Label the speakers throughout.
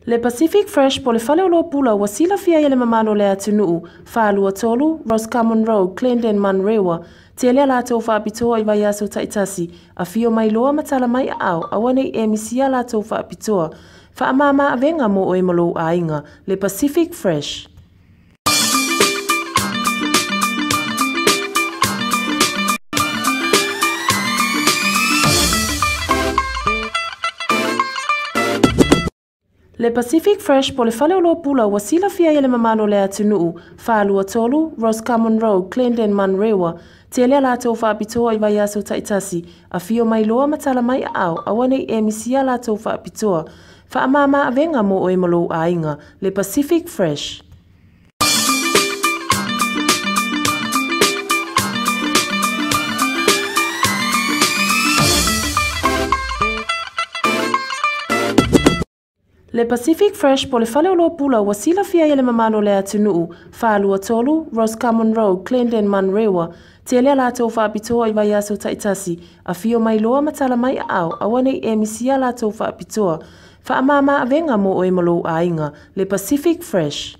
Speaker 1: Le Pacific Fresh po le fale o lo pula wa sila fia le mamano le atunuu, whaalua tolu, Roscommon Road, Clendon Manrewa, te lea lātou whaapitoa I vai aso taitasi, a fio mai loa matala mai au, awane e misia lātou whaapitoa, whaamama avenga mo o e malo ainga, Le Pacific Fresh. Le Pacific Fresh po le fale o lo pula wa sila fia le mamano le atunuu, whaalua tolu, Roscommon Road, Clendon Manrewa, te lea lātou whaapitoa I vai aso taitasi, a fio mai loa matala mai au, awane e misia lātou whaapitoa, whaamama avenga mo o e malo ainga, Le Pacific Fresh. Le Pacific Fresh po le fale o lo pula wa sila fia le mamano le atunuu, whaalua tolu, Roscommon Road, Clendon Manrewa, te lea lātou whaapitoa I vai aso taitasi, a fio mai loa matala mai au, awane e misia lātou whaapitoa, whaamama avenga mo o e malo ainga, Le Pacific Fresh.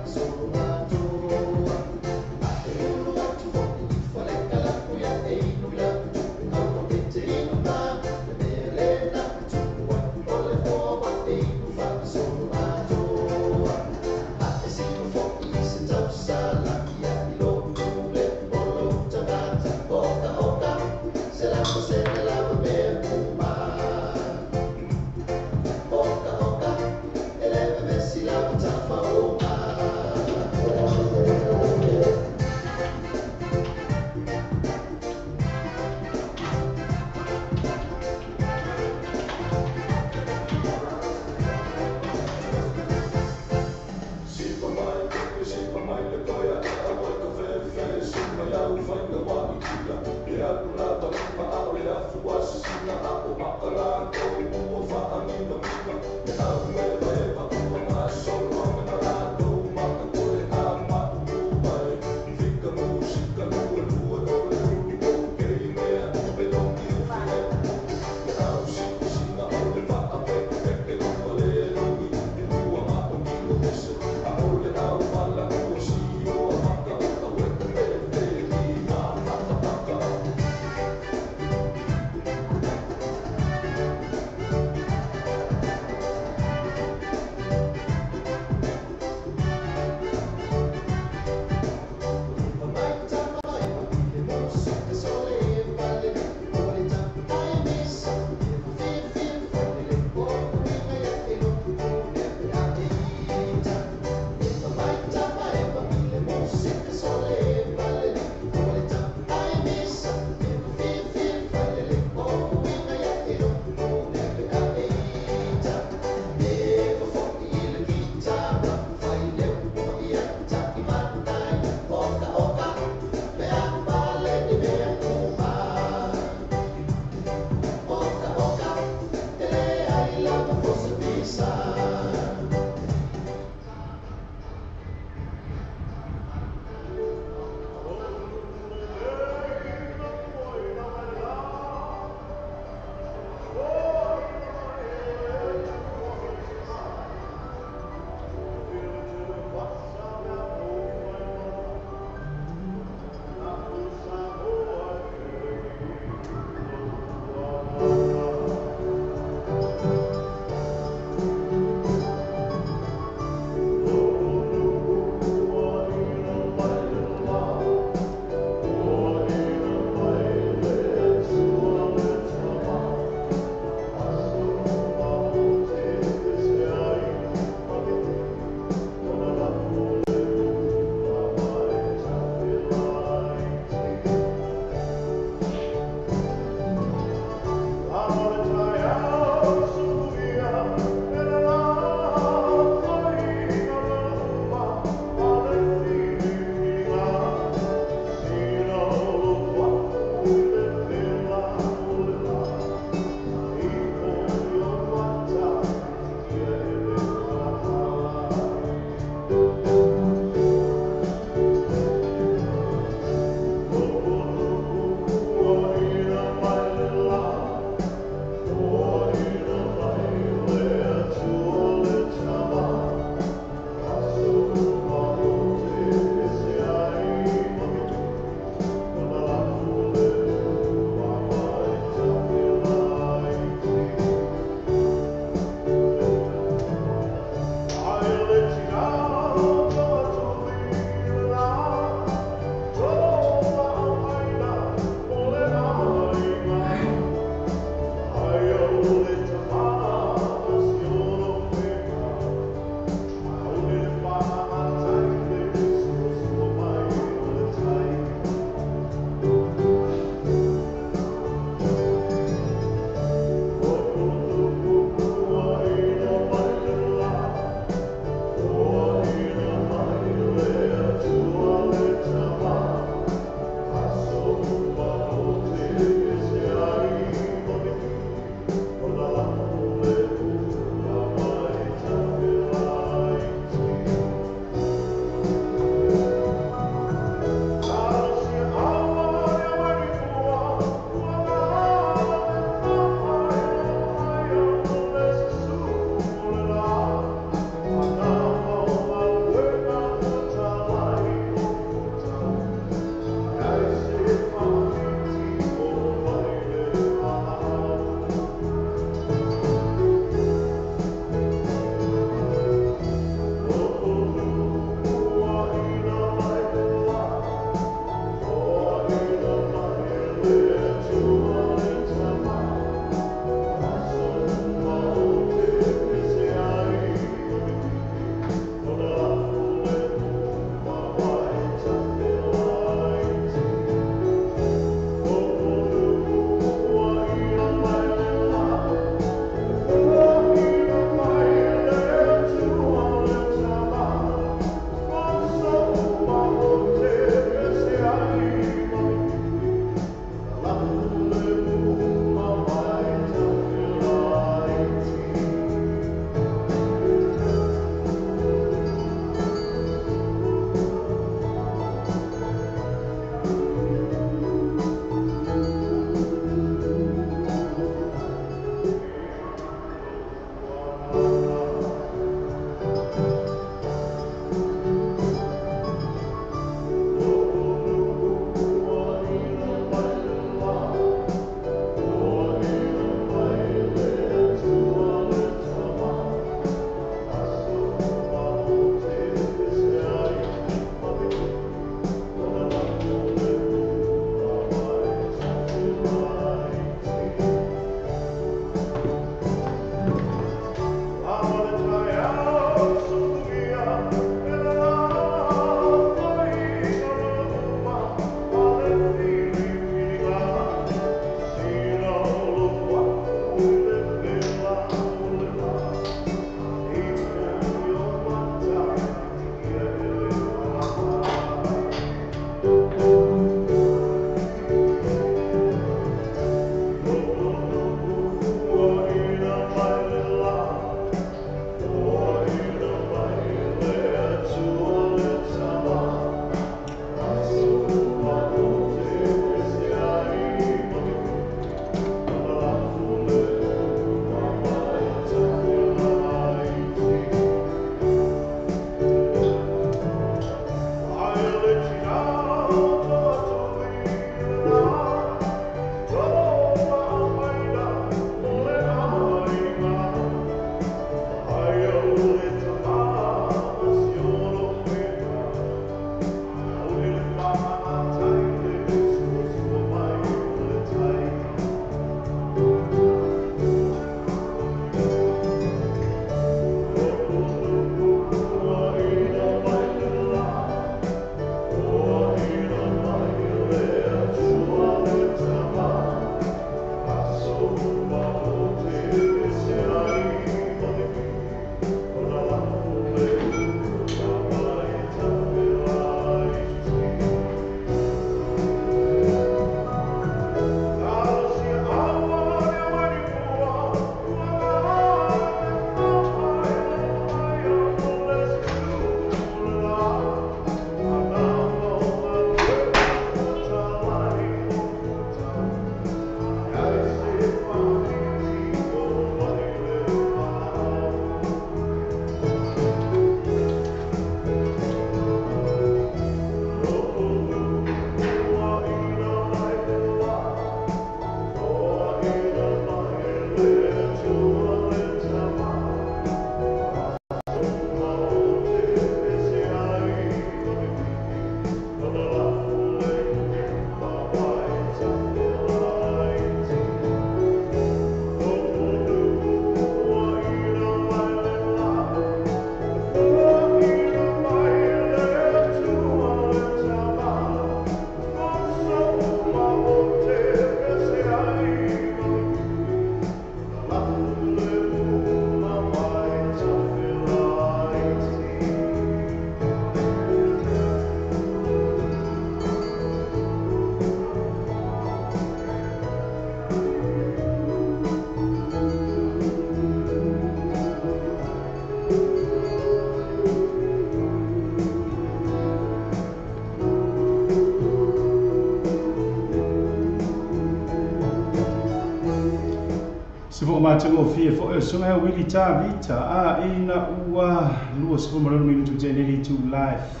Speaker 2: Matango fia fo sunga wili ta vita ina ua lua se mo mi tu jeneri tu live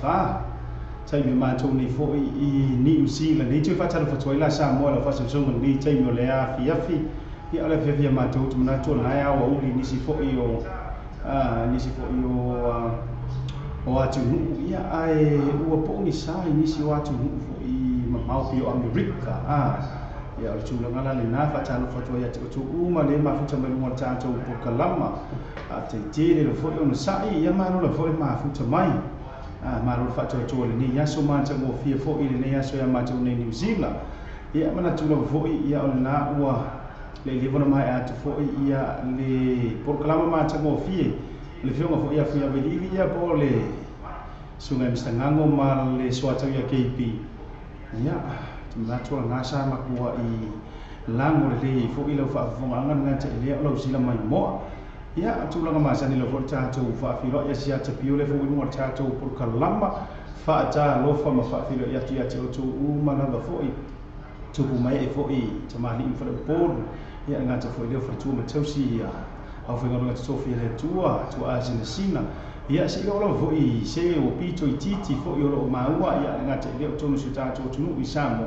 Speaker 2: tai mi matango ni fo I New Zealand ni tu fa tala fo toila sa mo la fa sunga ni tai mo le afia fi ya ala fe via matango tu na to na ya wa uli ni si fo io o atu ia ai ua po ni sai ni si watu fo I mau pio America ia o tula ngala le na fa talo fa toya tu uma le ma futa mai mo cha tu por kalama a te tele lo fo no sai ia ma no lo fo ma futa mai ma lo fa to le ni ya so ma cha mo fie fo ile ne ya so ya ma tu ne New Zealand ia mana tu lo fo ia o na ua le le bona mai a tu fo ia le por kalama ma cha mo fie le fio fo ia fia be ia po le sungai mistangango ma le swata ia KP ia Tunatua ngasa makua I lango le fo ilo fa fonga nga te le lo sila mai mo ia tula nga masa ni lo fo tato fa filo ia sia te piole fo mo tato por kalama fa ta lo fa ma fa filo ia tu tu uma na fo I tu mai fo I te mali fo le por ia nga te fo le fo tu ma tausi ia au fa nga te sofia le tua tu azina sina ia se lo fo I se o pito I titi fo I lo maua ia nga te le tu no tato tu no I samo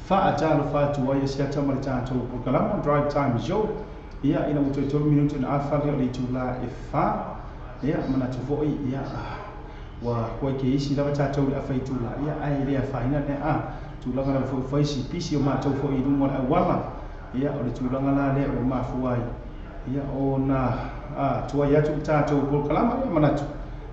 Speaker 2: fa atalo fa tu ia se ata mari tato por kalama drive time show ia ina uto 2 minuto na afa le tu la e fa ia mana tu fo ia wa ko ke isi la tato le afa tu la ia ai le fa ina ne tu la ngala fo fa isi pisi o ma tu fo I dum wala wala ia o le tu la ngala le o ma fu ai ia ona tu ia tu tato por kalama mana tu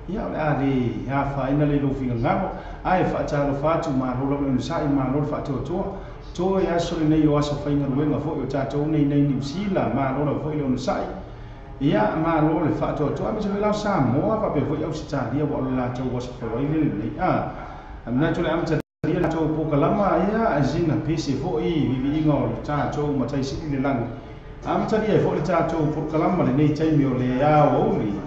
Speaker 2: ia ale ha fa ina le lo finga ngamo ai fa talo fa tu ma lo lo sai ma lo fa to ia so le nei o aso fa ina ruenga fo o tato nei New Zealand ma lo fo lo sai ia ma lo le fa to ami se la sa mo fa pe fo ia Australia wa la to was fo ile nei amna to le am ta ia to po kalama ia azina pese fo I vivi ngo tato ma tai si le lang am ta ia fo le tato po kalama le nei tai mi o le a o li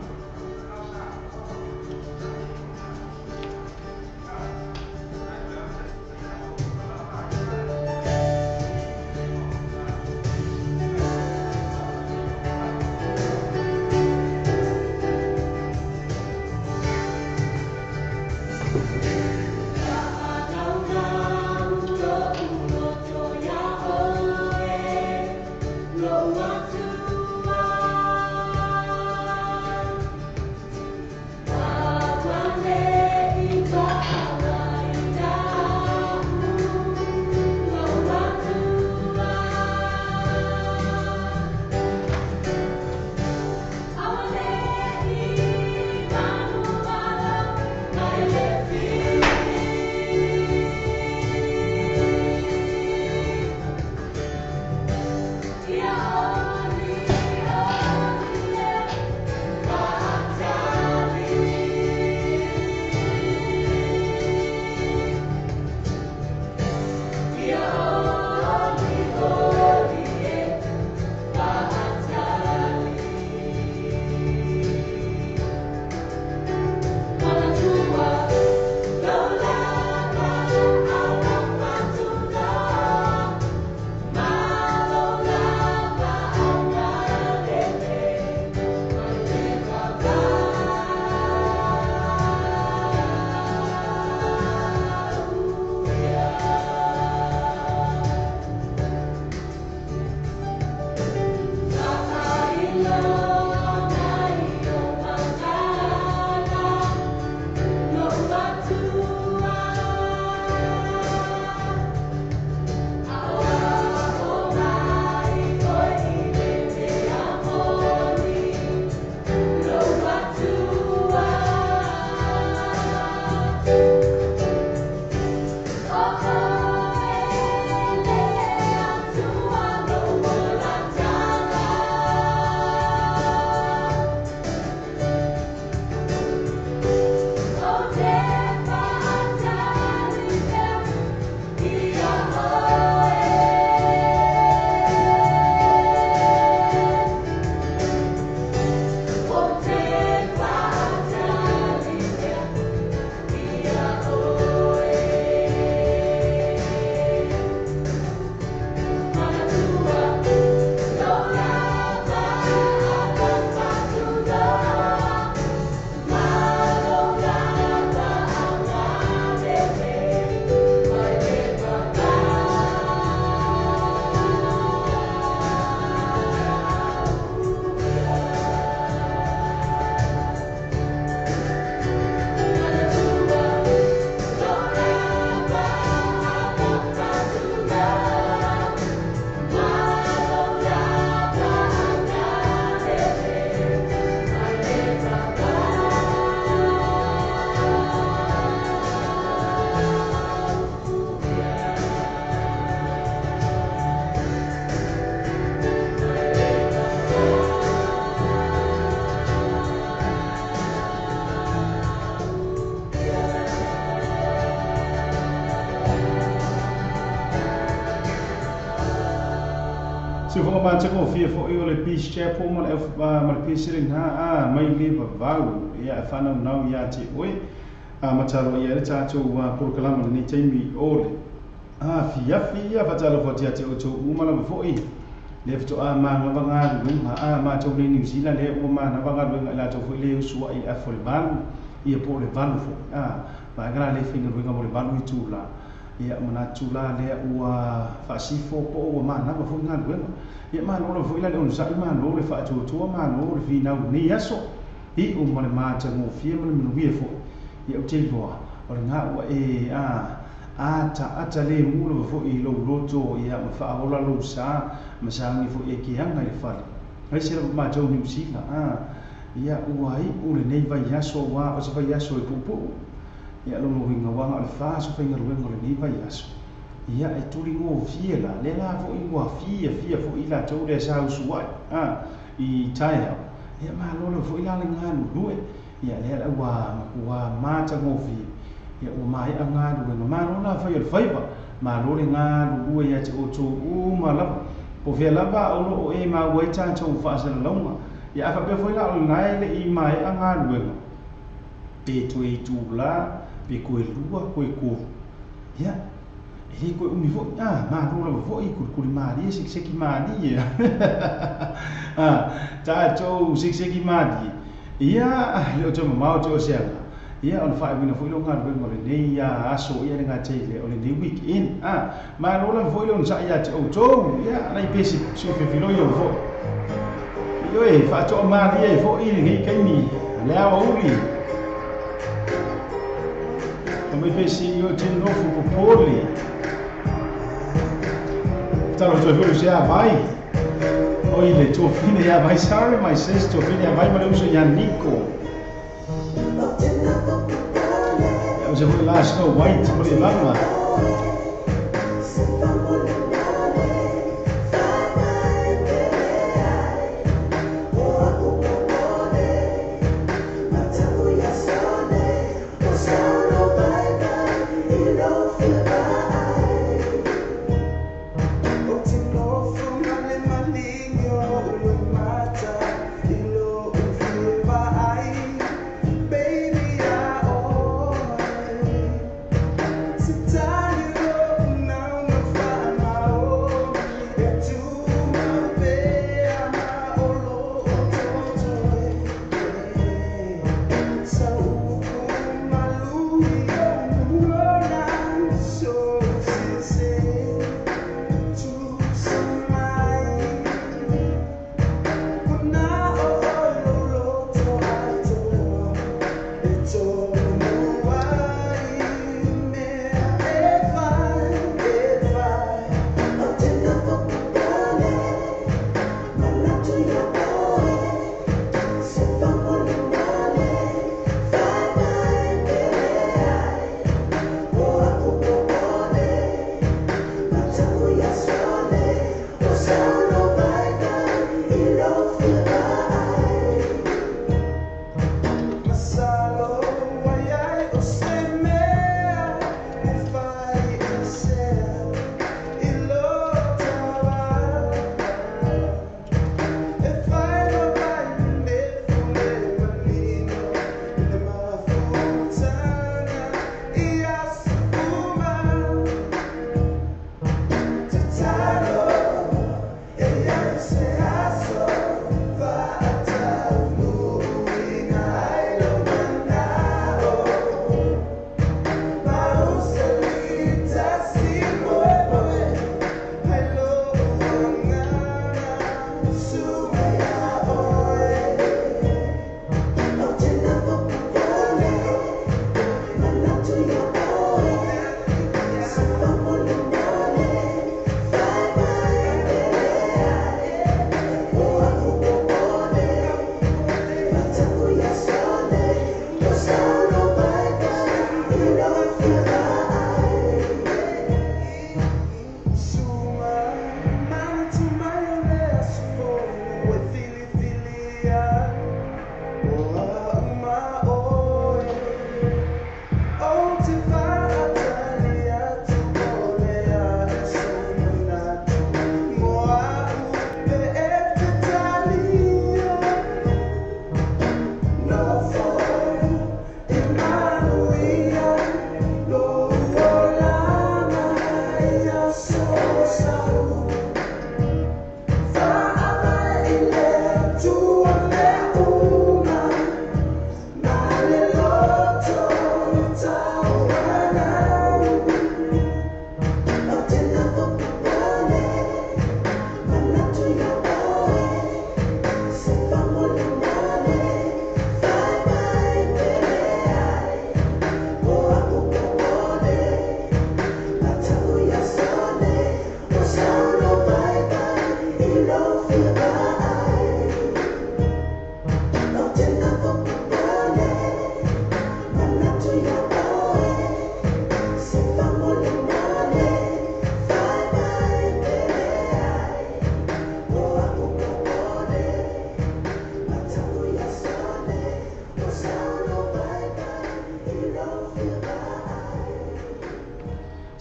Speaker 2: so fo ma tko fi fo I le peace chair po mo le peace ring ha mai le vau ia fa na nau ia te oi matalo ia le tato por kalama ni taimi ole fia fatalo fo te o to umala fo I le fto ma ngavanga lu ma to ni New Zealand le o ma na vanga lu la to fo le usua I afol ban ia po le ban fo ma gra le finga lu ngamo le ban tu la ia mana tu la le ua fa sifo po o ma na fo nga lu ia ma no fo ila le on sa ma no le fa to ma no le fina ni aso I o ma le ma te mo fia ma le lu fo ia o te voa o le nga ua ata le mulu fo I lo loto ia ma fa ola lo sa ma sa ni fo e ki hanga I fale ai se ma tau New Zealand ia ua I o le nei vai yaso wa o se vai yaso e pupu ia lo no winga wa le fa so finga lo le nei vai yaso ia e tuli ngo fie la le la fo I wa fie fo I la tau le sa usua I tai ia ma lo fo I la le nganu lue ia le la wa ma ta ngo fie ia o mai anga lu ma no na fa ia ma lo le nga lu ia te o to ma la po fe la ba o lo e ma wai ta to fa sa la longa ia fa pe foi la o ngai le I mai anga lu te to I tu la pe ko lua ko ia e ko umi fo ma lo la fo I ku ma di se ki ma di ta to se ki ma di ia le to ma to se ia on fa wina foi lo ngar ben mo le nei ya aso ia nga te le o le nei weekend ma lo la foi lo sa ia te o to ia na I pesi so fe filo yo fo yo e fa to ma di fo I ni kai mi le a o ri come pesi yo te no fu poli ta lo to fo sia vai o ile to fine ya vai sorry my sister fine ya vai ma lo so ya Nico se foi lá Snow White por lá lá
Speaker 3: Time you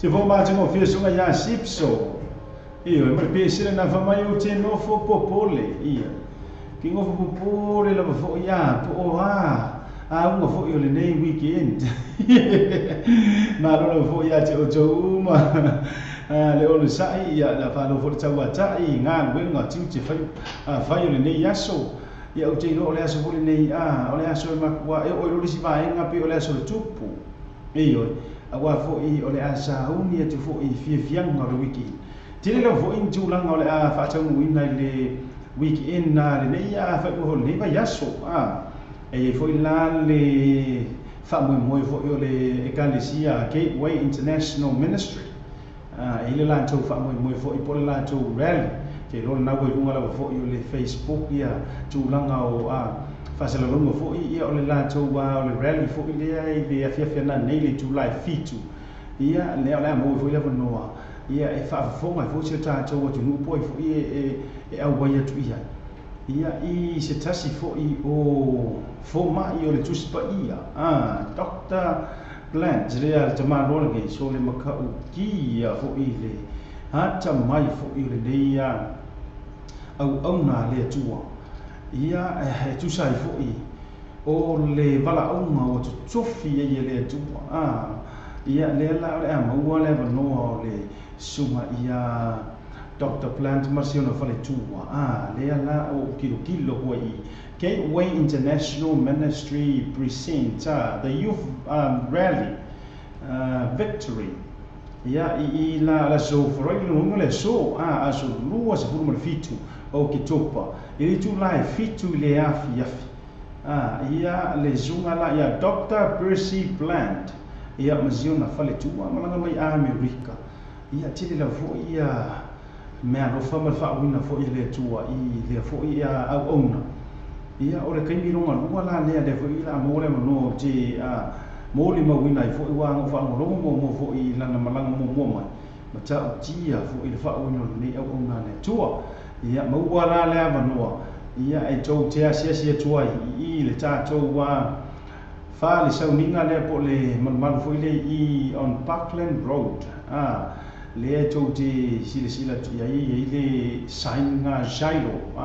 Speaker 2: te fo ma tingo fia sunga ya sipso io ma pe sile na fa mai o te no fo popole ia ki ngo fo popole la fo ya po unga fo io le nei weekend ma lo fo ya te o uma le o le sai ia la fa lo fo te wa tai nga wenga tiu te fa io le nei yaso ia o te no le aso fo le nei o le aso ma wa o lo si va nga pe o le aso le tupu io awa fo I o le asa uni atu fo I fianga o le wiki tele la fo in tulanga o le a fa tau ina le weekend na le nei a fa ko le va yaso e fo la le fa mo fo o le ecclesia Gateway International Ministry e le la tau fa mo fo I po la tau rally ke lo na ko unga la fo o le Facebook ia tulanga o fasela longa fo ia o le la tau wa o le rally fo ile ai le afia na nei le July fitu ia le ala mo fo ile no ia e fa fo mai fo se ta tau tu no poi fo e au wa tu ia I se tasi fo I o fo mai o le tuspa ia Dr. Bland le al tama ro le so le maka o ki ia fo ile hata mai fo ile le ia au na le tua ia tu sai fo I o le vala uma o tu tofi ia le tua ia le la le ama le no le suma ia Dr. Plant Marciano fale tua le la o kilo ko I Gateway International Ministry present the youth rally victory ia I la so for no le so aso lua se furu fitu o ki topa ili tu lai fitu le afi ia le zunga la ia Dr. Percy Bland ia maziona fale tua malanga mai America ia tili la fo ia mea no fa mal fa wina fo ile tua I le fo ia au ona ia o le kaimi ronga lua la le fo ila mo le no te mo le ma wina fo I wa ngo fa ngo mo fo I lana malanga mo mai ma ta tia fo ile fa wina le au ona le tua ia mo wala le avanoa ia e tau te asia tua I le tātou wa fa le sauninga le po le malmalu fo ile I on Parkland Road le tau te sila ia I le sainga Shiloh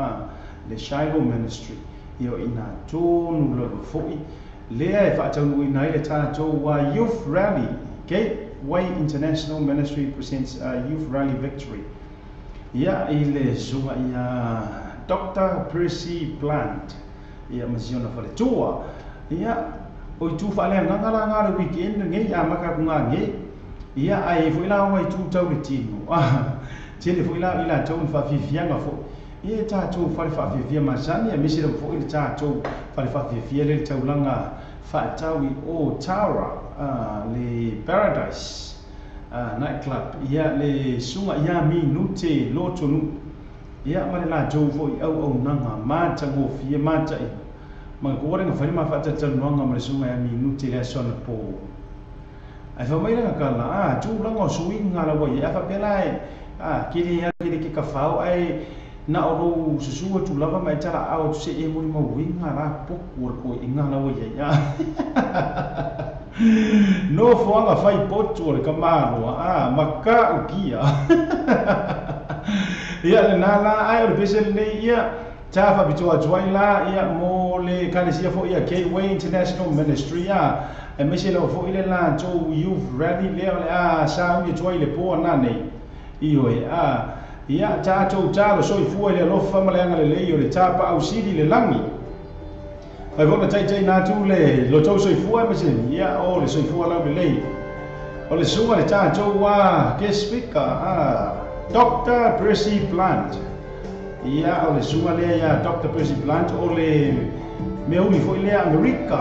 Speaker 2: le Shiloh Ministry ia ina tonu lo fo I le e fa tau ina le tātou wa youth rally Gateway International Ministry presents youth rally victory ia I le zunga ia Dr. Percy Plant ia maziona fale tua ia o tu fa le ngala le weekend ngai a maka kunga ngai ia ai fo ila wai tu tau le tino tele fo ila tau fa fianga fo ia ta tu fa fia masani a misi fo ila ta tu fa fia le tau langa fa tau o Tara le Paradise nightclub ia le sunga ia minute lotonu ia ma la tau fo au nanga mata ngo fia mata ma ko ora nga fa ma fa ta tanu ma le sunga ia minute le sona po ai fa mai nga kala tu langa swing ala wa ia fa pelai kiri ki ka fau ai na oro susu tu lava mai tara au se e mo winga ra pokur ko inga la wa ia no fo nga fai potu le kamaro maka ukia ia le nala ai o besel nei ia tafa bitoa joila ia mo le kalesia fo ia Gateway International Ministry e meselo fo ile la to youth rally le sa u joile po na nei io ia tato talo so fu ile lo fa malanga le le le tapa au sidi le langi ai vona tai na tu le lo to so fu e meselo ia o le so fu ala le o le sunga le tato wa guest speaker Dr. Percy Plant ia o le sunga le ia Dr. Percy Plant o le me uni fo ile America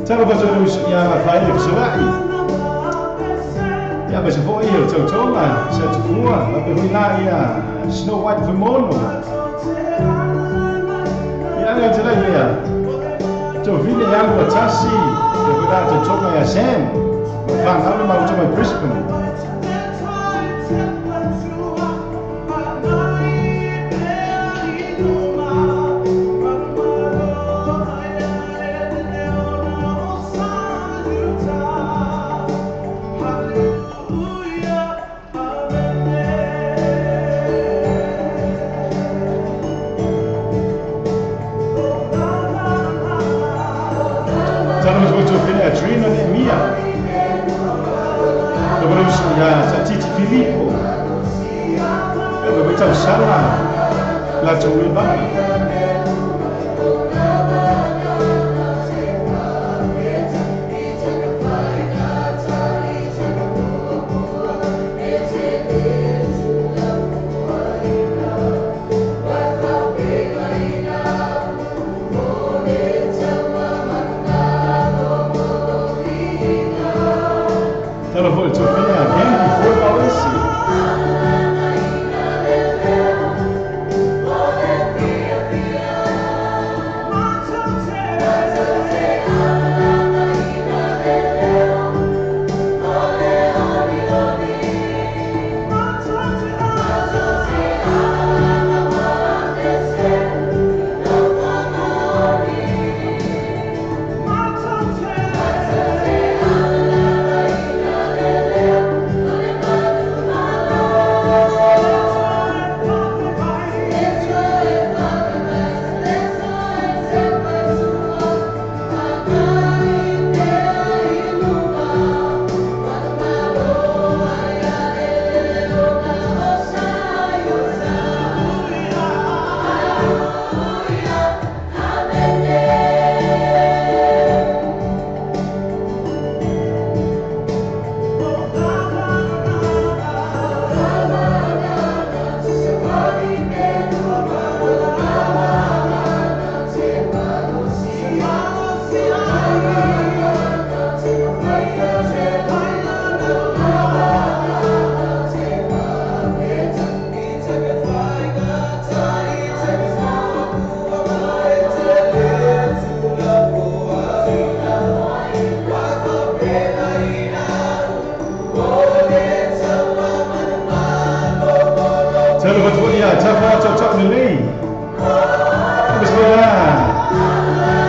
Speaker 2: Tara baso ia la fai le suai ia baso fo ia totola sa tufua la pe hila ia Snow White Vermono ia le tala ia to vile yangu atasi e kuda to toka ya Sam fa ngalo ma to Brisbane Adrina Nemia. Dovremmo studiare Titi Filippo. E dove c'è un sala la Giovana. Ela foi to be again before policy.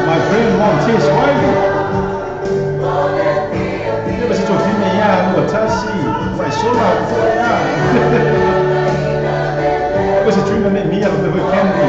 Speaker 2: My friend wants his wife. Mas itu filme ya, mutasi, vai solar for ya. Was a dream that me out of the candy.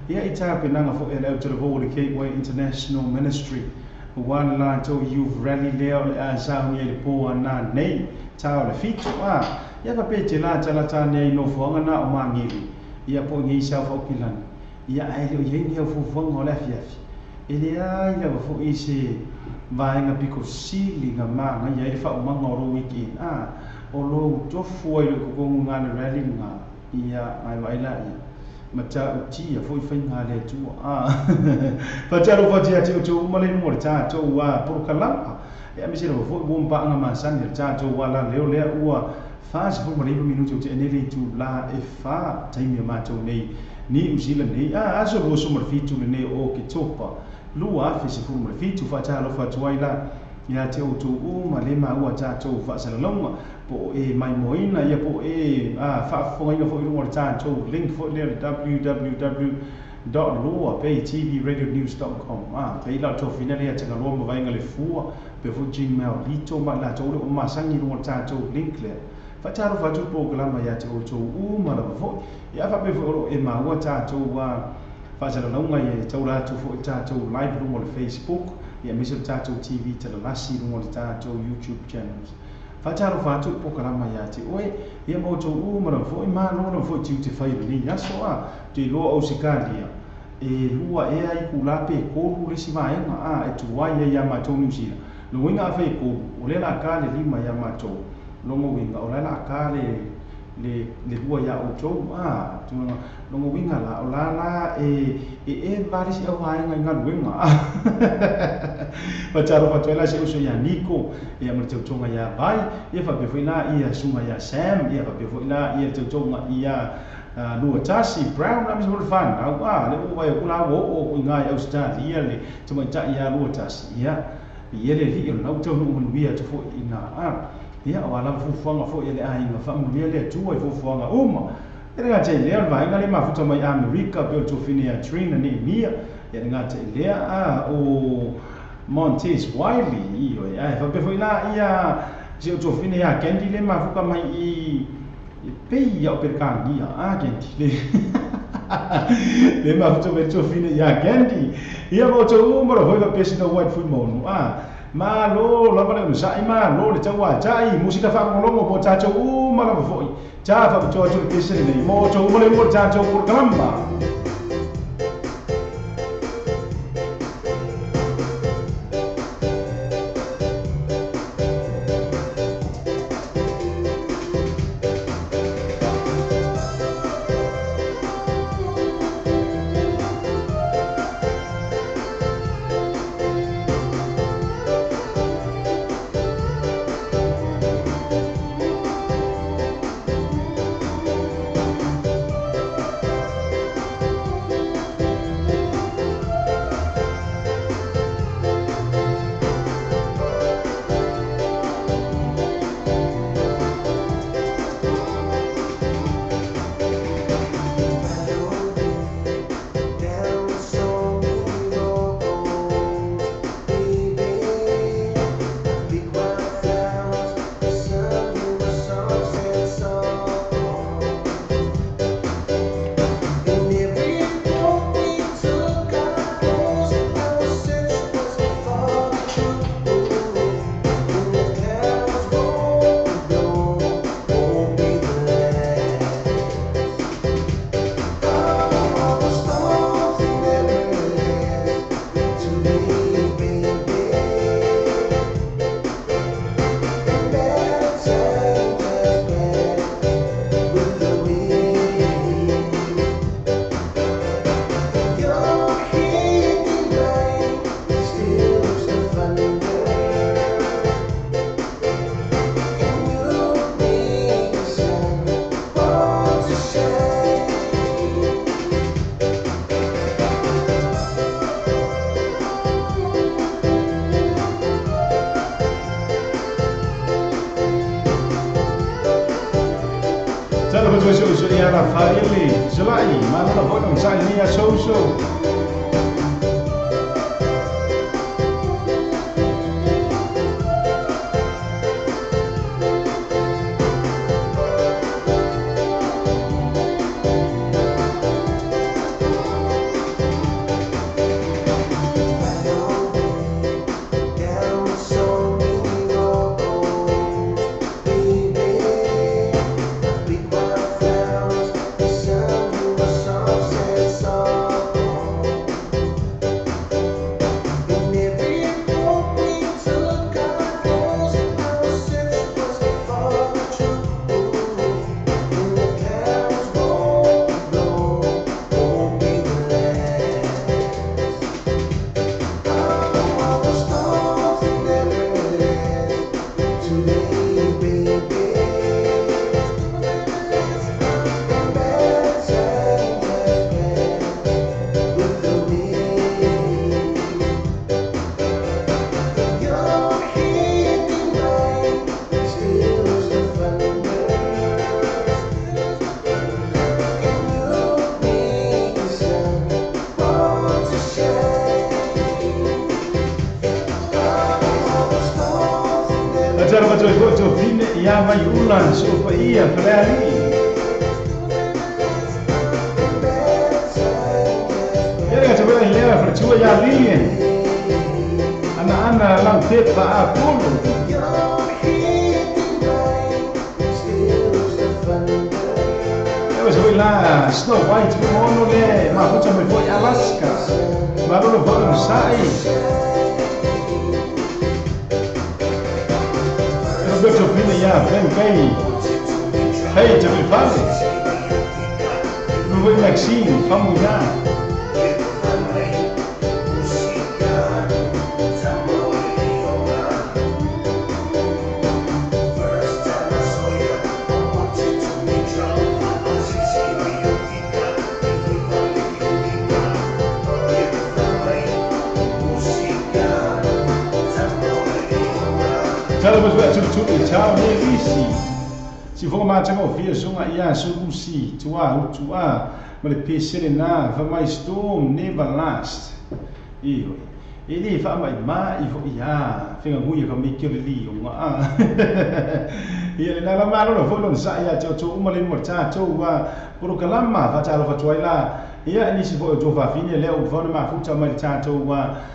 Speaker 2: Ia i tāpenanga fo e leo te Gateway International Ministry wan la cho youth rally leo le a sa ni le po ana nei chao le fitu a ya ka pe chela chala cha nei no fo ngana o ma ngi ya po ngi sa fo pilan ya ai lo yen ya fu fo ngola fia ele ai ya fo isi vai nga piko sili nga ma nga ya fa o ma ngoro wiki a o lo to fo i ko nga na rally nga ya ai vai la ya macha uchi ya foi fai nga le tu a fa cha ro fa cha chu ma le mo cha chu wa por kala ya mi se ro fo bom pa nga ma san ya cha chu wa la le wa fa se fo ma le minuto che ne le tu la e fa tai mi ma chu nei ni usila nei a so lo so ma fi tu ne o ke topa lu a fi se fo ma fi tu fa cha lo fa tu la ya te o tu ma le ma wa cha chu fa sa lo po e mai moina ya po e fa fo ina fo ina cha chu link fo le www.luapaytvradionews.com pe la to finale ya cha lo ma vai ngale fu pe fo gmail li to ma la to o ma sang ni ro cha chu link le fa cha ro fa chu programa ya chu ma la fo ya fa pe fo e ma wa cha chu wa fa sa lo ngai e chu la chu fo cha chu live ro mo Facebook ya mi so cha chu TV cha la si ro mo cha chu YouTube channels facciamo fatto un po' la maiati oi io mo to ma fo ma non fo ti fai ni ya so ti lo o sikalia e lua e ai kula pe ko lu si vai ma e tu wai ya ma to ni si lo winga fe ko o le la ka le lima ya ma to lo mo winga o la ka le lua ya o to tu lo mo winga la o la e vari si o vai nga winga facciamo fatto la se uso ya Nico e mo to nga ya vai e fa be fina ia sunga ya Sam e fa be fina ia to nga ia lu tasi brown am so fan le vai ku la wo o nga ya Australia le to ma ta ia lu tasi ia ia le li no to no mo via to fo ina ia wala fu fanga fo ele ai nga fa mo via le tu ai fu fanga uma era che le vai nga le ma fu to mai America pe to fina train ni mia era nga che le o Montez Wiley io fa pe foi la ia se to fine ya kendi le ma fu ka mai i pe ia per kangi kendi le ma fu to fine ya kendi ia mo to mo ro fa pe sino white food mo ma lo la ba le sa ma lo le chawa chai musica fa mo lo mo cha cho ma la foi cha fa to pe sino mo to mo le mo cha cho programa Raffaele Zelai, ma non voi non sai mia so ia mai ula so pa ia paleali ia te wera lea fa tua ia lilien ana lam pepa a pulu la Snow White mono le ma futa me foi Alaska ma non lo sai Roberto Pina ya ben kai hey te me fale non vuoi Maxine fammi là Tala mas tu tchau nelisi si foga matanga o fia sunga ia subusi tua ma le pesere na fa mai storm never last io ele fa mai mai fo ia finga ngui ka mi ke li nga ia na la malo no fo non sa ia cho uma le mo cha cho wa pro kalama fa cha lo fa toila ia ni si fo jo fa fine le o fo na ma fu cha mai cha cho wa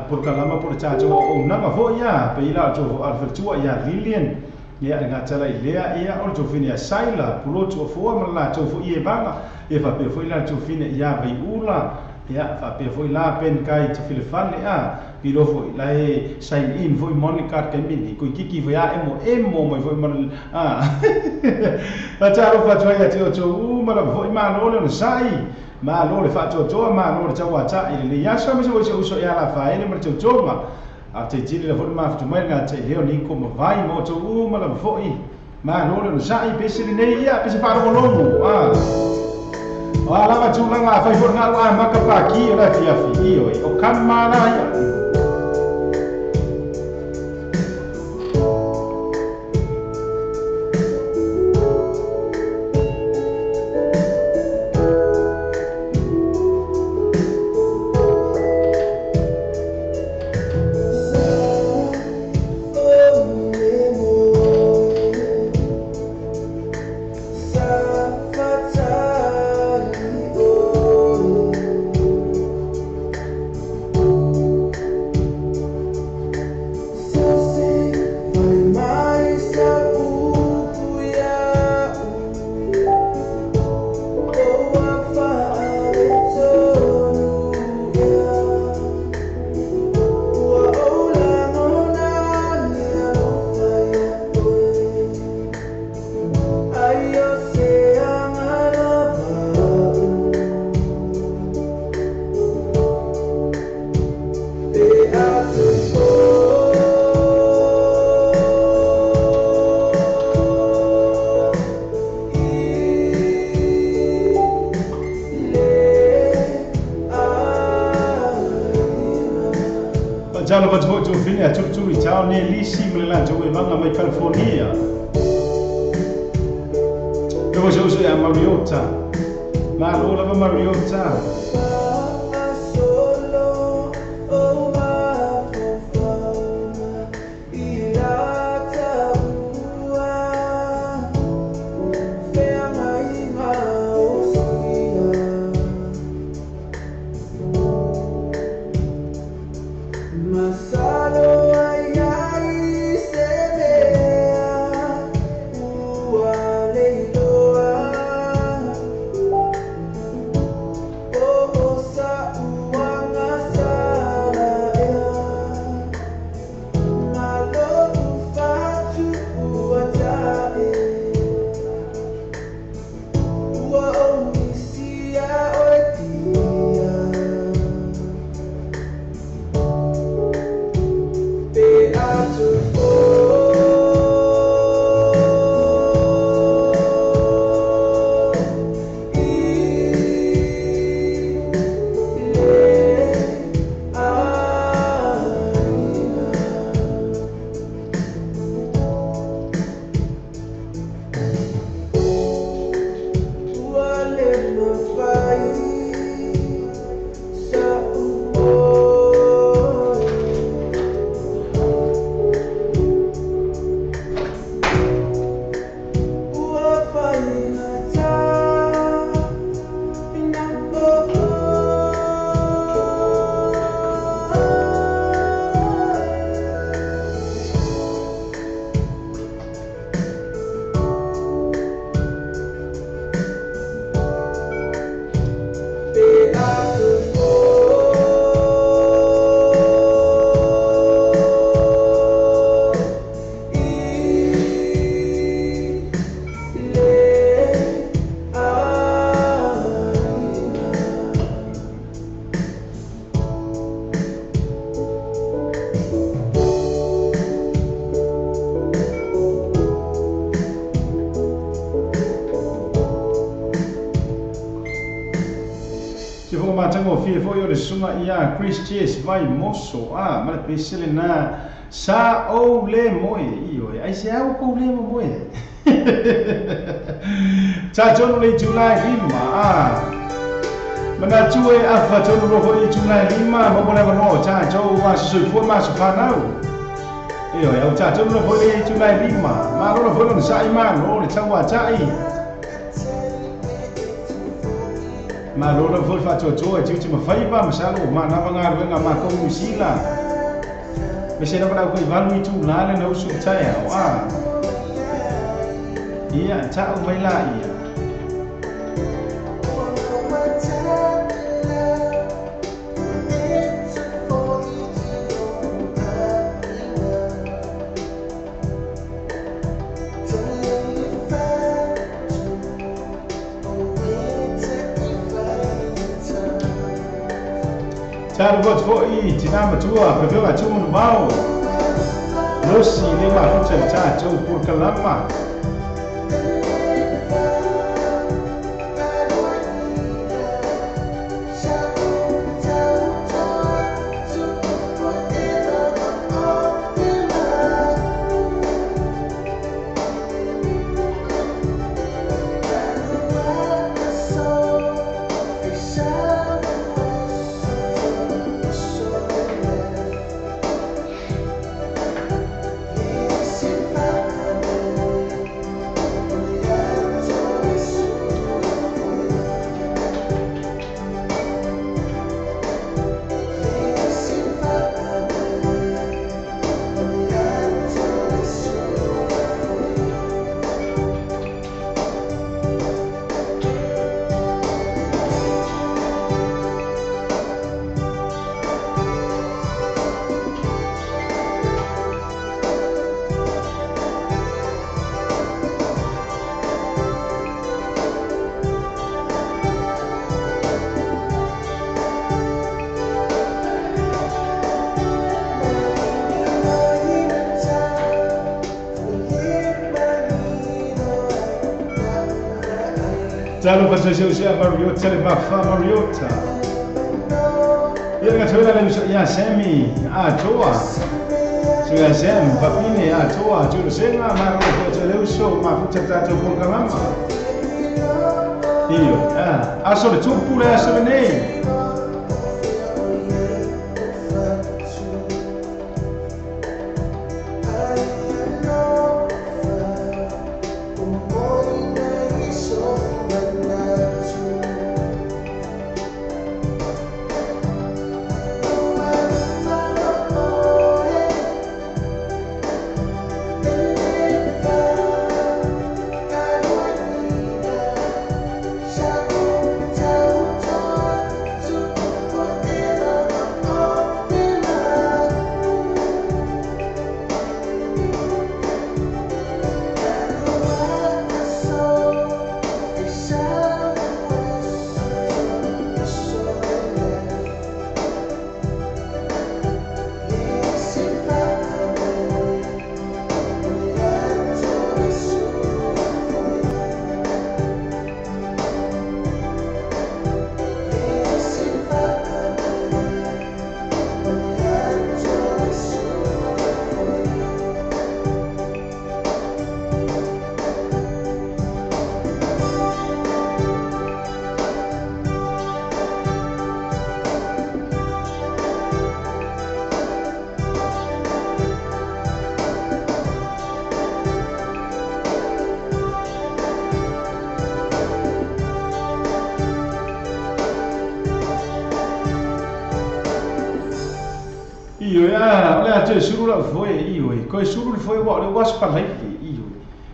Speaker 2: por kalama por cha cho o na ma fo ia pe ila cho al fa tua ia lilien ia nga tala ilea ia o cho fine saila pro cho fo ma la cho fo ie banga e fa pe fo ila cho fine ia vai ula ia fa pe fo ila pen kai te file fale a pilo fo ila e sign in fo monica ke mini ko kiki fo ia emo mai fo man fa cha ro fa cho ia te cho ma la fo ma no le sai ma lo le fa cho ma lo le chawa cha ile ya sa me so ya la fa ile ma cho ma a te tiri le fo ma fa mai nga te leo ni ko ma vai mo cho ma la fo i ma lo le sai pe se nei ia pe se fa ro longo la ma tu la fa fo na la ma ka pa ki ora ti a fi o kan ma na ya Jalo ba jo fini a tu chao ne lisi mlela jo e manga mai California. Yo so ya Mariota. Ma lo la Mariota.
Speaker 3: Oh
Speaker 2: Se fo ma tango fie fo yo le sunga ia Chris Chase vai moso ma le pesele na sa o le moe io ai se au ko le moe cha jono le July lima mana tue afa jono ro ho July lima mo bona no cha jo wa su fo ma su fa nau io au cha jono ro ho July lima ma ro ho no sai ma no le chawa chai ma lora foi fatto e ti ma fai ba masalo ma na banga nga ma ko musila me se na ba ko valu tu la le no su tsaya ia cha o mai la ia Ciao buat foi tina matua pepeu a chumu no mau Rossi le ma futsal cha chou por kalama Ciao faccio sia Mariota le baffa Mariota io ragazzi la ya semi toa so ya sem papine toa giuro sema ma non c'è le uso ma faccio tanto con la mamma io solo tu pure solo nei olha tu suru foi io coi suru foi o was palai io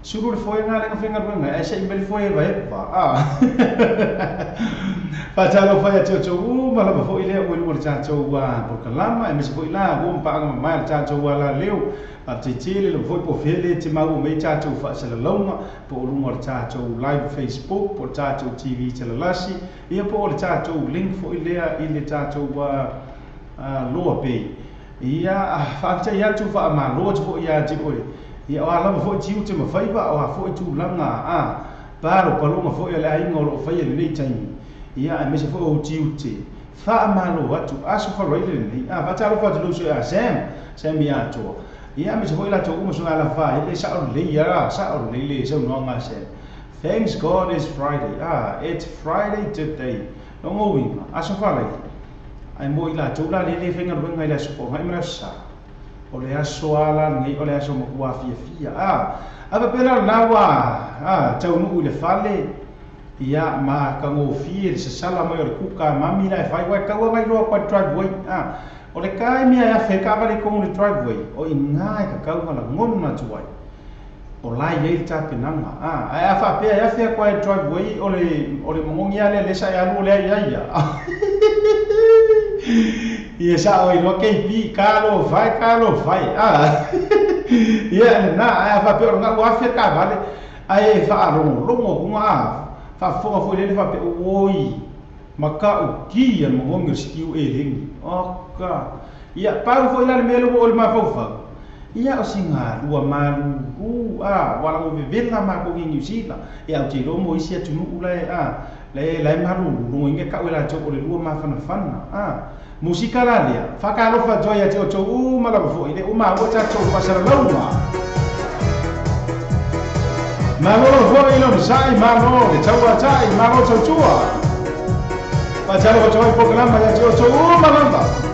Speaker 2: suru foi ngale nga finga esa imbel foi vai Patalo foi a teu mala foi le o mo chacho wa por kalama e me foi lá o pa nga mai chacho wa la leu a titile le foi po fele te mau me chacho fa se la longa po o mo chacho live Facebook po chacho TV te la lasi e po o chacho link foi le ile chacho wa loa pe ia fa ia tu fa ma lo tu ia ti oi ia ala fo ti u te ma fai ba o fo tu langa paro palonga fo ia ai ngoro fai le nei tai ia ai me se fo o tiute fa malo atu aso fa roile ni va talo fa tulu so sem ia to ia me se fo ila to mo so ala fa ile sa o le ia sa o le so no nga se thanks God is Friday it's Friday today no mo win aso fa lai ai mo ila to la le fenga ro ngai la so ko ngai mara o le aso ala ngai o le aso mo kua fia aba pela lawa tau nu le fale ia ma ka ngo fie se sala mo le kuka mami la fai wa ka wa mai ro kwa driveway o le kai mia ya fe ka vale ko le driveway o ingai ka ka la ngon na tuai o lai ye ta pinanga ai fa pe ya fe kwa driveway o le mongia le sa ya lu le ya ia sa o lo ke pi kalo vai ia na ai fa pe nga wa fe ka vale ai fa rongo fa fo le fa pe oi maka o ki an mo ngir skiu e ling oka ia pa fo ila le melo o ma fa ia o singa lua malu wala o vivela ma ko New Zealand ia o te ro mo isia tunu ule le malu ro inge ka wela to o le lua ma fana musika la dia fa ka lo fa joya te o to ma la fo ile o ma o ta to pasara lauma ma lo fo ile sai ma lo le tawa tai ma lo to tua pa jalo to po programa ya te o to ma lamba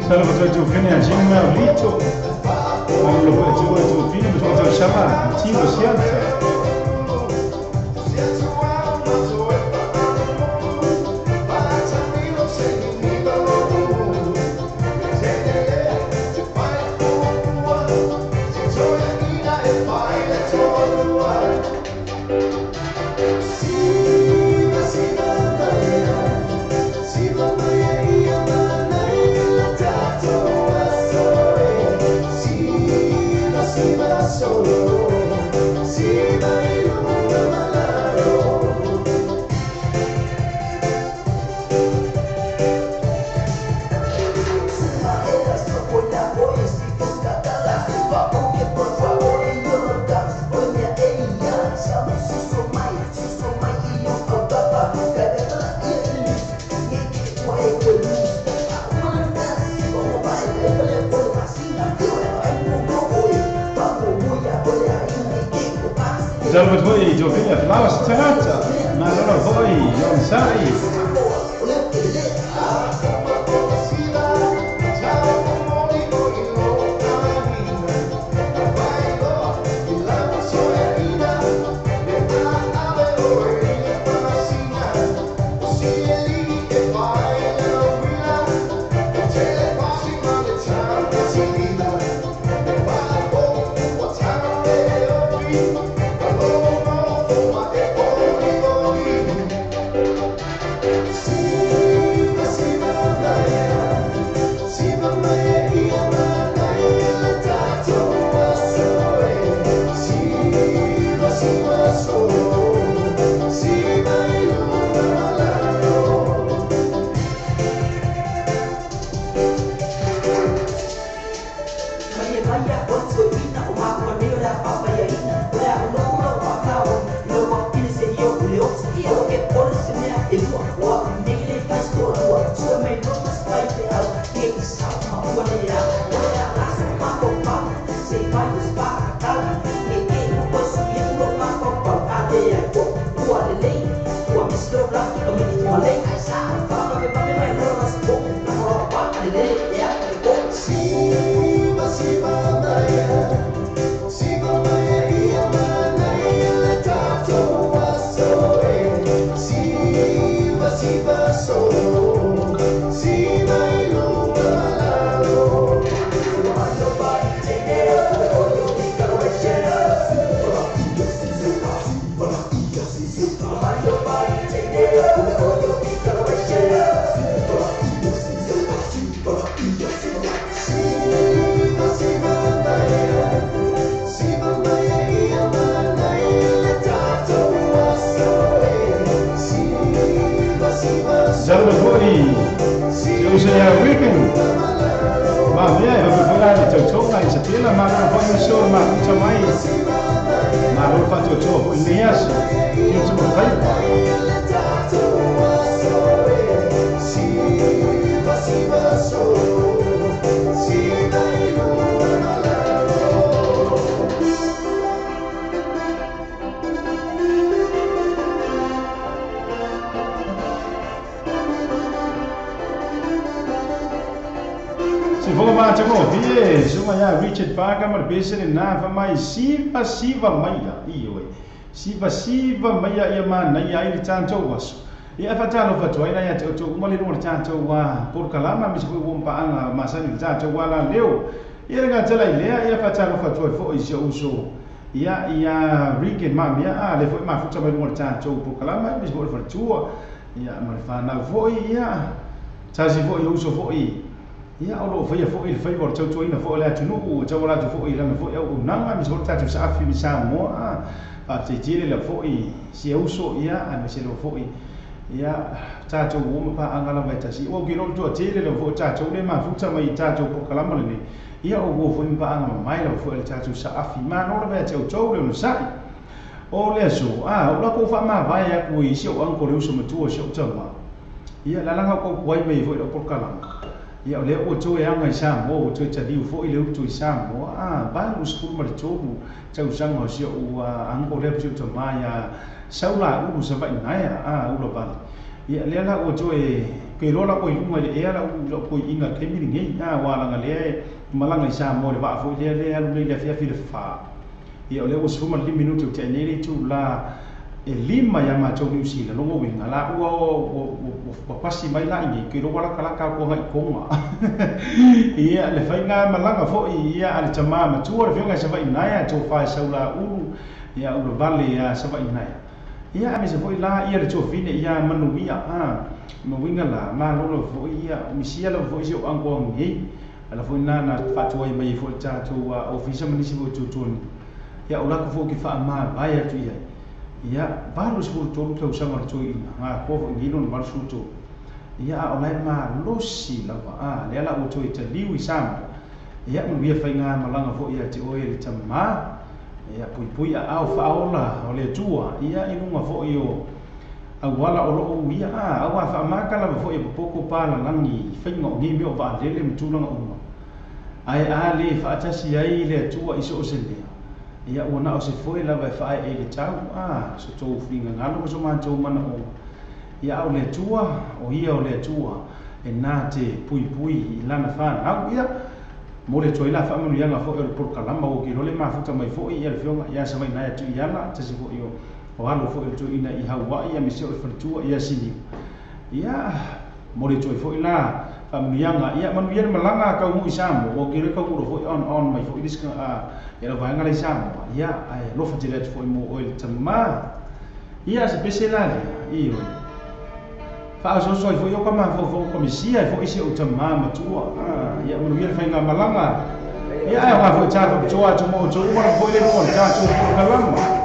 Speaker 2: Kalau betul fini anjing mau lito, kalau betul fini betul siapa? Cium siapa? Jangan betul jawabnya lawas terasa, mana boy yang sai. Jangan beri, saya weekend. Mamanya beberapa cocok lagi setelah makan ponsel makan camai, makan cocok nias itu berkait. Vamos macam dia, semuanya Richard Parker berbeza dengan famai siva maya, iyo, siva maya ia mana ia ini cantik was. Ia fatalo fatwa ia cantik, umali nomor cantik wah, por kalama misal umpaan masa ini cantik wala leo. Ia dengan jalan ia fatalo fatwa fo isyo uso. Ia Ricky mam ia levo ma futsa nomor cantik por kalama misal fatwa. Ia marifana fo ia, casi fo uso fo i. Ya Allah, fai bor cau ina fo la tunu cau la fo ila fo ya unang mi so ta sa afi mi sa mo pa te tire la fo i si uso ya an se lo fo i ya ta cau wo pa angala mai ta si o ki no to tire la fo ta cau le ma fu ta mai ta cau po kala mo ni ya o wo fo mi pa angala mai la fo ta cau sa afi ma no le cau le no sa o le so o la ko fa ma va ya ku i sio an ko le so mo tu sio cau ma ya la la ko wai mai fo po kala ia le o tui anga sa mo tui ta diu fo i le tui sa mo ba u skul ma tobu chau sang o sio u ang ko le pju to ma ya sau la u sa vai nai u lo ba ia le la o joe ke lo la ko i lunga le e la o ko inga ke mi ngi a wala nga le malanga I sa mo le ba fo le alu le fia fi le fa ia le o suma 5 minuto te nei tu la e lima ya ma tau New Zealand no winga la o pasi mai la ngi ke lo wala kala ka ko ngai konga ia le fai nga malanga fo ia ale tama ma tu o vinga sa vai nai to fa sa la ulu ia ulu vale ia sa vai nai ia ame se fo la ia le to fine ia manu ia no winga la ma lo fo ia mi sia lo fo jo ango ngi ala fo na fa tu ai mai fo ta tu office municipal tu ia ula ko fo ki fa ma vai tu ia ia baru sebut tolu tau sangar cuy nga ko ngilon baru sutu ia oleh ma losi lava le ala utoi te liwi sam ia mu fai nga malanga fo ia te oe te ma ia pui au fa ola ole tua ia inunga fo io awala olo ia awa fa maka la fo ia poko pala langi fai ngo ngi o va lele mtulanga uma ai ale fa tasi ai le tua iso osende ia ona o se foi lava fa e le tau so to finga ngalo so man to mana o ia o le tua o ia o le tua e na te pui lana fa au ia mo le toi la fa manu yanga fo e por kalama o ki le mafuta mai fo ia le fionga ia sa mai na tu ia la te se fo io o alo fo e tu ina I Hawaii ia mi se o fa tua ia sini ia mo le toi fo la fa manu yanga ia manu ia malanga ka mu isamo o ki le ka mu fo on mai fo idiska ia vai ngale sama ia ai lo fa direto foi mo oil tama ia se peselale io fa so foi o kama fo komisia fo isi o tama matua ia mo ia fa nga malanga ia ai wa fo cha fo choa to mo to mo fo le mo cha to ko kalama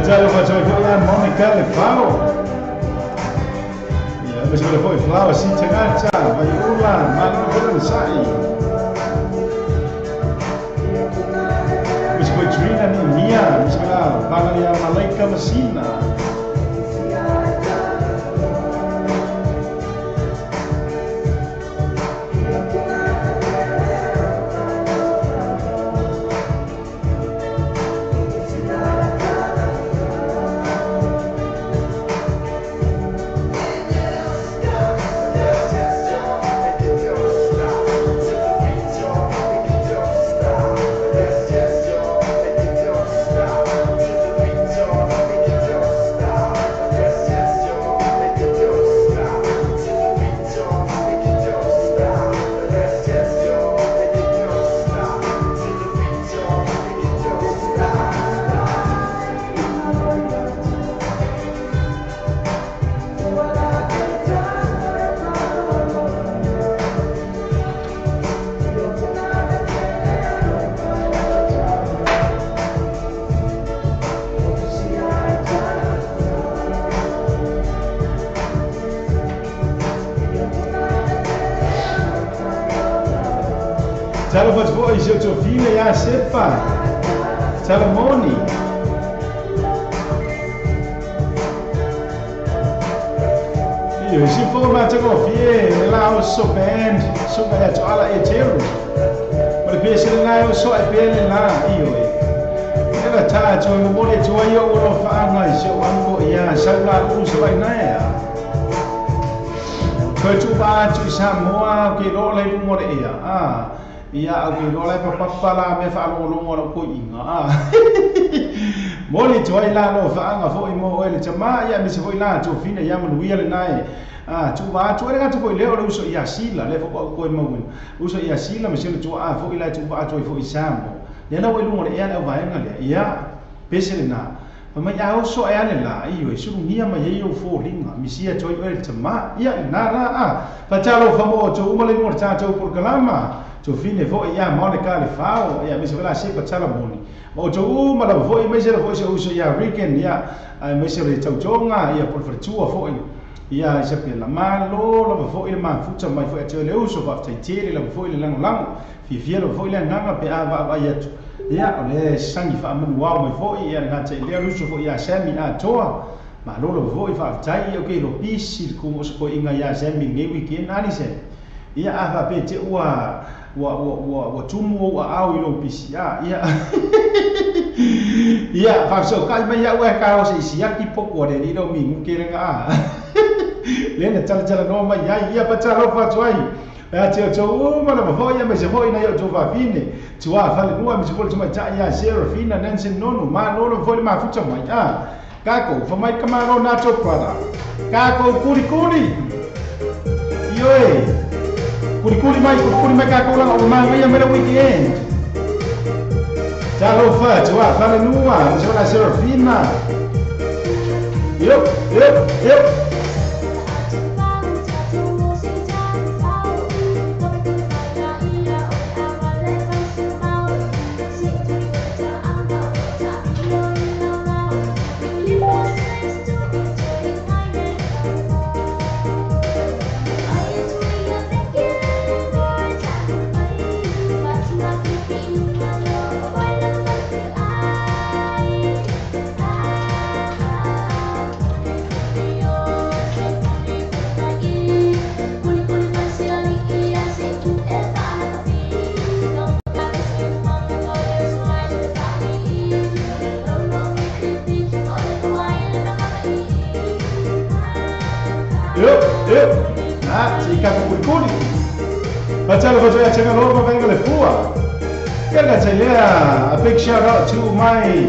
Speaker 2: Patalo faccio la Monica le fao. Ya, mas kalau foi flower si tengaca, vai ulang, malu belum sai. Mas foi Trina ni Mia, mas kalau panggil yang Malaika Mesina. Tala faz voz, eu te ouvi, já sepa. Tala moni. E se for uma tega ouvir, lá o so band, so vai a ala etero. Mas pensa lá eu só é bem lá, io. Ela tá, tu não pode tu aí o não faz mais, eu ando ia sair uso vai na é. Foi tu vai tu Samoa que lo lei mo ia. Ia au lo lai papa la me fa lo lo ko inga moli toi la lo fa nga fo mo ele chama ia me se foi la tu fina ia mo ia le nai tu va tu era tu foi le o uso ia sila le fo ko mo uso ia sila me se tu fo ila tu va tu fo isambo le na lo mo ia le va nga le ia pesele na ma ia uso ia le la io e su nia ma ia fo linga mi sia toi ele chama ia na ra fa talo fa mo tu mo le mo ta tu por kalama tu fine foi ia Monica le fao ia me se la se patala moni o tu ma la foi me se la foi se uso ia weekend ia me se le tautonga ia por fortua foi ia se pe la malo la foi le ma futa mai foi te le uso va te tele la foi le lang lang fi fielo foi le nganga pe va ia tu ia le sangi fa manu wa mai foi ia nga te le uso foi ia semi a toa ma lo foi fa tai o ke lo pisi como se ko inga ia semi nge weekend ani se ia ava pe te wa tumu wa au ilo pisia ia ia fa so kai mai ya wa ka o se sia ki poko de ilo mi ke renga le na chala no mai ya ia pa chala fa twai ya te o ma na vo ya me se vo ina yo to va fine tu wa fa le no me se vo tu mai ta ya Serafina Nansen no ma no vo ma futa mai kako fa mai kamaro na to prada kako kuri yo Kuri mai kako lang o mai ya mera weekend. Chalo fa, chua, fa nua, se la Serafina. Yep. Si kako kuri. Patalo fa ya changa lo ma venga le fua. Kanga tsailea, a big shout out to my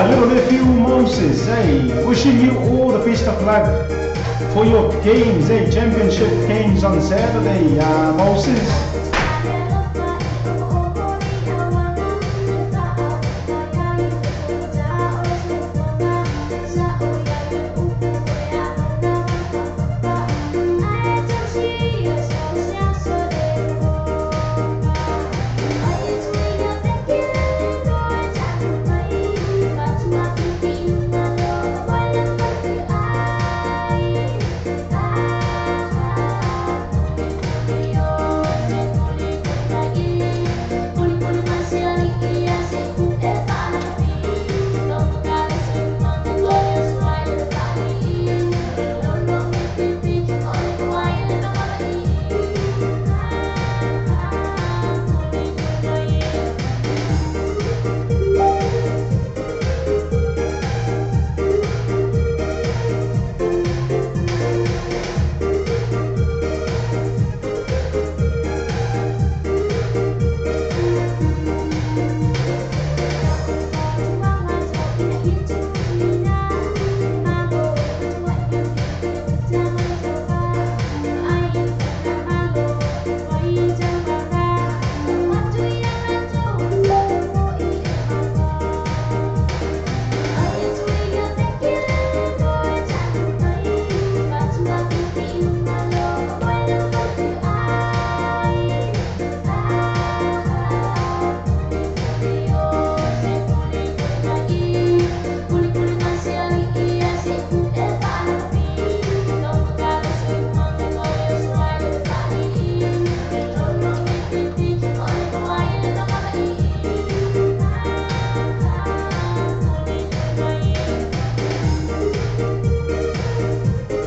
Speaker 2: little nephew Moses. Hey, wishing you all the best of luck for your games, championship games on Saturday, Moses.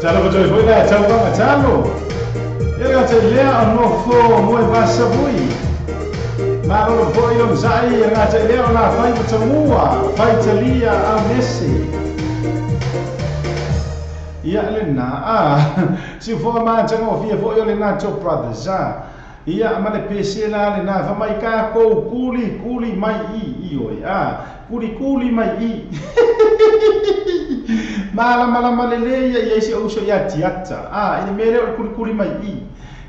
Speaker 2: Talo betul foi lah, tahu bang talo. Ia kata dia anofo moi bahasa bui. Malu foi on sai, ia kata dia ona fai semua, fai celia au Messi. Ia lena si foi ma jango fia foi lena cho brothers ia male pese la lena fa mai ka ko kuli mai i oi kuli mai i mala malele ia se uso ia tiata ini mere kuli mai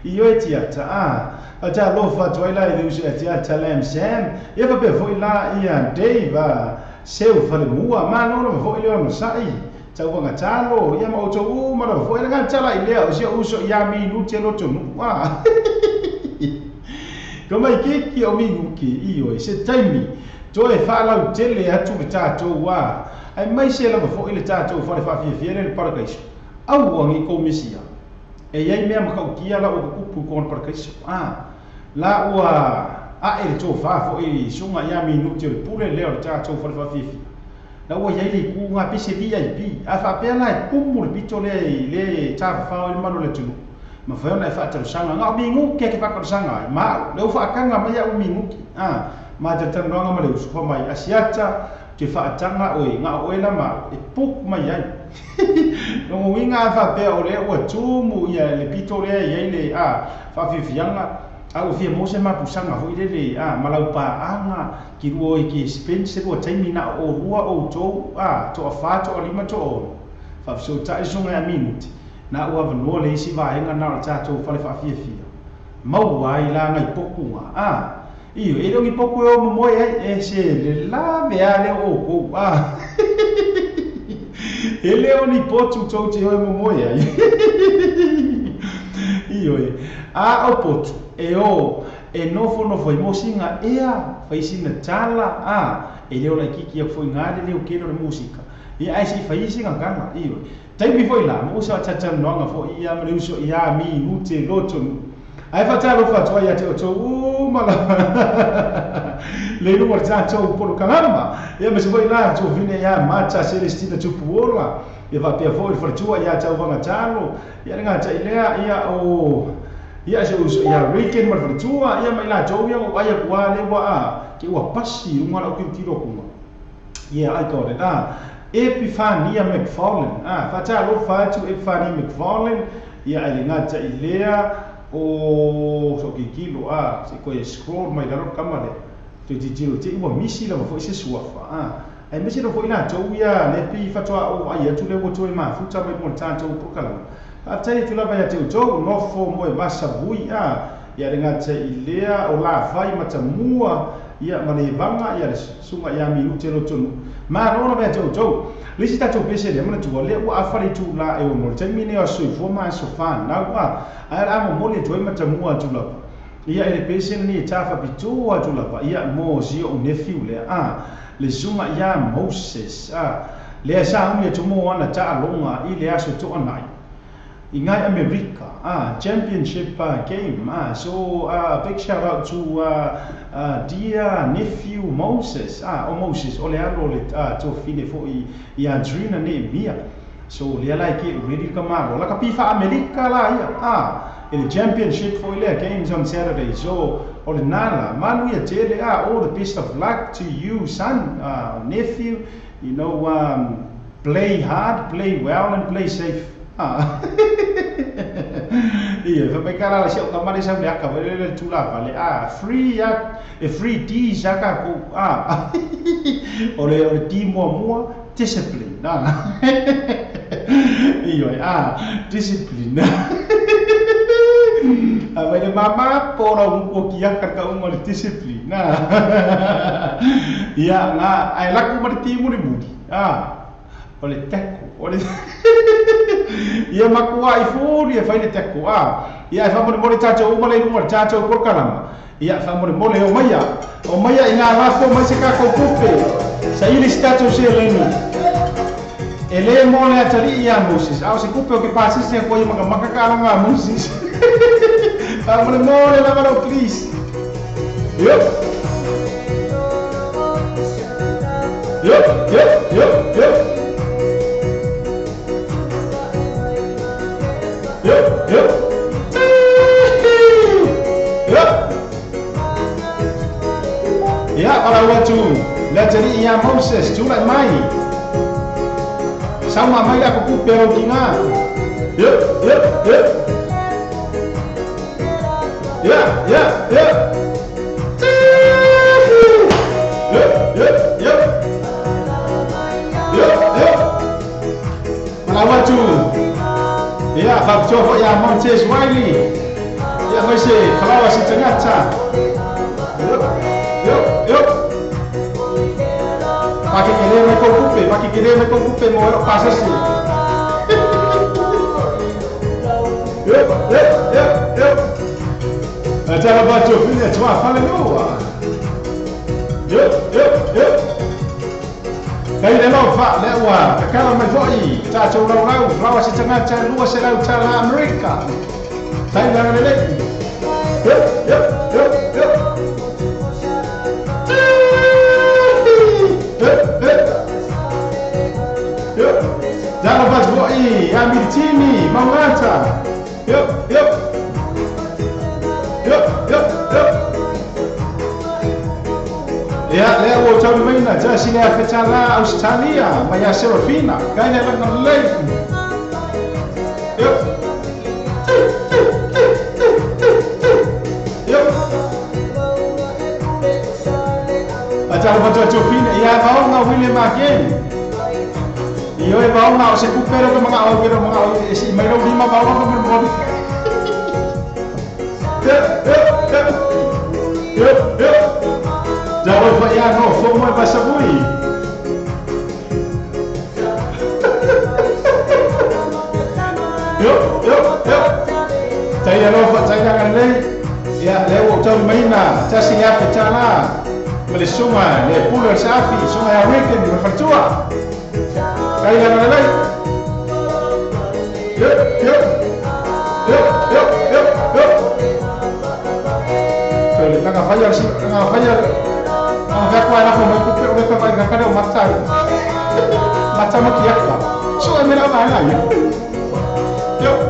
Speaker 2: i oi tiata aja lo fa toila i uso tiata lem sam ia fa be foi la ia deva seu fa le mua ma no foi le on sai tau wanga talo ia ma oto ma ro foi nga tala i leo se uso ia minuti lo tonu Kama iki o minuki iyo se taimi to e fala o tele atu tato wa ai mai se la fo ile tato fa fa fie le paradiso au ngi komisia e ia me ma ka kia la o kupu kon paradiso la wa ele to fa fo i sunga ia minuti le pure le o tato fa fa fie la wa ia le ku nga pise VIP fa pela kumu le pitole ta fa o mano le tunu ma fa na fa tau sanga nga mingu ke pa ka sanga ma le fa kanga ma ya mingu ma ta tan nga ma le su mai asiata te fa tanga oi nga oela ma e puk ma ya no winga fa pe o le o tumu ya le pitole ya le fa fianga au fia mo se ma pu sanga ho ile ma lau pa anga ki ro ki spencer o taimi na o rua o to to fa to lima to fa so ta sunga minuti na ua vanua le isi vaenga na tatou fale faafia mau ai la ngai pokunga iyo e rongi poku o momoe ai e se le lave ale o ko e leo ni potu tou te hoi momoe ai iyo o potu e nofo i mosinga ea faisina tala e leo la kiki a foi ngare leo kero le musika ia ai si faisinga kanga iyo taimi foi la mo sa tata nonga fo ia me uso ia mi mute loto ai fa talo fa toa ia te o mala le no morta to por kangama ia me foi la to vine ia mata celestina tu puola ia va pe foi for tua ia ta vanga talo ia nga ta ilea ia se uso ia weekend mar for tua ia mai la to ia o ia kwa le wa ki wa pasi uma la ki tiro kuma ia ai to Epifania McFarlane fata lo fatu Epifania McFarlane ia ele ngata ilea o so ki kilo se ko scroll mai daro kamale te tiro te wa misi la fo se suafa ai misi lo fo ina to ia le pi fatwa o ai tu le woto ma futa mai mo tanto prokala atai tu la vai te to no fo mo masa bui ia ngata ilea o la fai mata mua ia mane vanga ia sunga ia mi utelo tonu ma no be to lisi ta to pese le mana tu le wa afari tu la e o mo termine o so fo ma so fan na wa ai mo le to mata mua tu la ia ele pese ni tafa pitu wa tu la ia mo si o nephew le le sunga ia Moses le sa mi tu mo ana ta longa i le aso to anai ingai America championship game so big shout out to dear nephew Moses Moses ole alo le to fine fo I Adrina ne mia so le like it ready kamaro la kapifa America la ia in the championship for ile games on Saturday so ole nala manu ya tele all the best of luck to you son nephew you know play hard play well and play safe iya fa pe kala la sio kamari sa ya ka vele tula vale free D jaka ko ole mo discipline iyo discipline vele mama pora un po kia ka un discipline iya nga ai la ko marti mo ni mudi ole teko ole ia makua I furi e faile teko ia fa mo le tato o male mo tato por kanama ia fa mo le o maya ina la fo mai se ka ko kupe sa ili stato se leni ele mo le atali ia Moses se kupe o ke pasi se ko ia maka ka nga Moses fa mo le la mano please yo jadi ia Moses julai mai sama mai aku kupero kinga ya Malawatu ya bab coba ya Moses Wiley ya masih kalau si tengah yuk pakai kiri mereka kupe mau pasal sih yuk cara baca ini cuma haleluya yuk kayak lewa kalau menjoi tak coba lawa si tengah luas selalu cara Amerika saya jangan lelaki yuk jangan pas boi ambil sini mau ngaca yuk ya lewat tahun mana jadi sini acara Australia Maya Serafina kayaknya dengan lagi yuk acara baca Jovina ya mau nggak William again iyo mau nggak si kupero ke mengawal si Milo lima bawang ke berbodi yuk jawab Pak Yano semua bahasa bui yuk saya lupa saya jangan ya lewat tahun mana saya siap bicara Meli sungai, le pulau sapi, sungai Amerika berpercua. Kayak yang lain. Yuk. Kalau tengah fajar sih, aku anak mau ikut mereka pakai kadang macam makiat lah. Sungai merah mana ya? Yuk.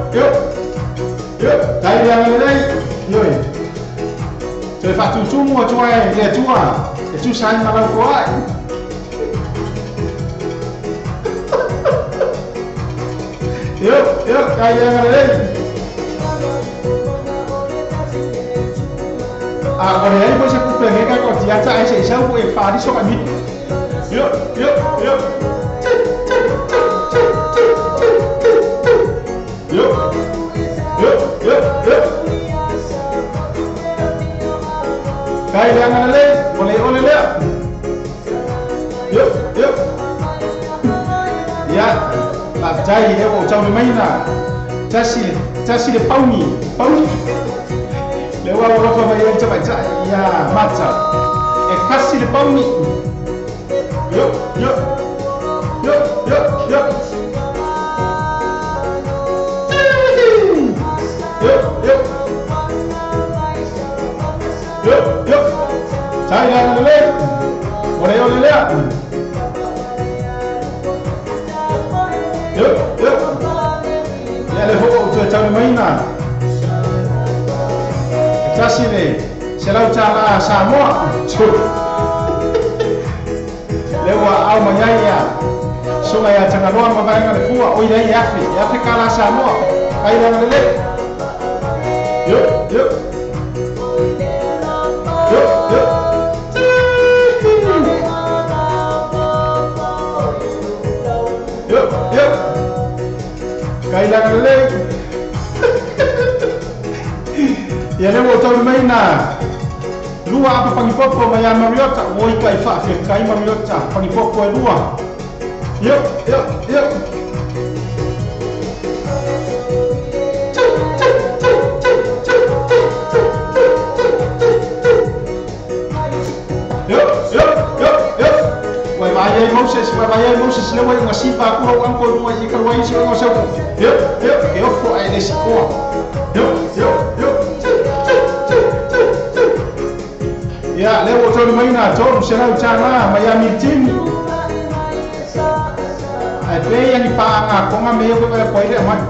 Speaker 2: Kayak yang lain. Yuk. Jadi faktu semua dia cua. Itu saya malam kuat. Yuk, kayak yang lain. Còn đấy bố sẽ cũng về cái còn thì anh chạy sẽ sao bố phá đi số cả mít. Yuk. Kayak yang lain, boleh lihat. Yuk. Ya, tak jadi dia mau jauh mana? Jadi pauni. Lewat orang bayar cepat ya macam. Kasih pauni. Yuk. Saya yang lelek, boleh lihat. Yuk. Ya lewat udah jauh mana? Kasih ni, selalu cara Samoa. Lewat au Manyaya, sungai yang tengah luar membayangkan kuat. Oh iya Yafi kalah Samoa. Kayak yang lelek. Yuk. Kailangan lelek. Ya lewat tahun mana? Lua apa pangipopo maya mariota, woi kai fa kai mariota, pangipopo lua. Yuk. Bayar Moses lewat yang masih pak kurang angkor dua ikan wajib sih orang masuk. Yuk, kok ada sekolah. Yuk. Ya, lewat tahun mana? Jom selalu cara Miami Team. Ada yang dipangak, kau ngambil ke pada poin dia amat.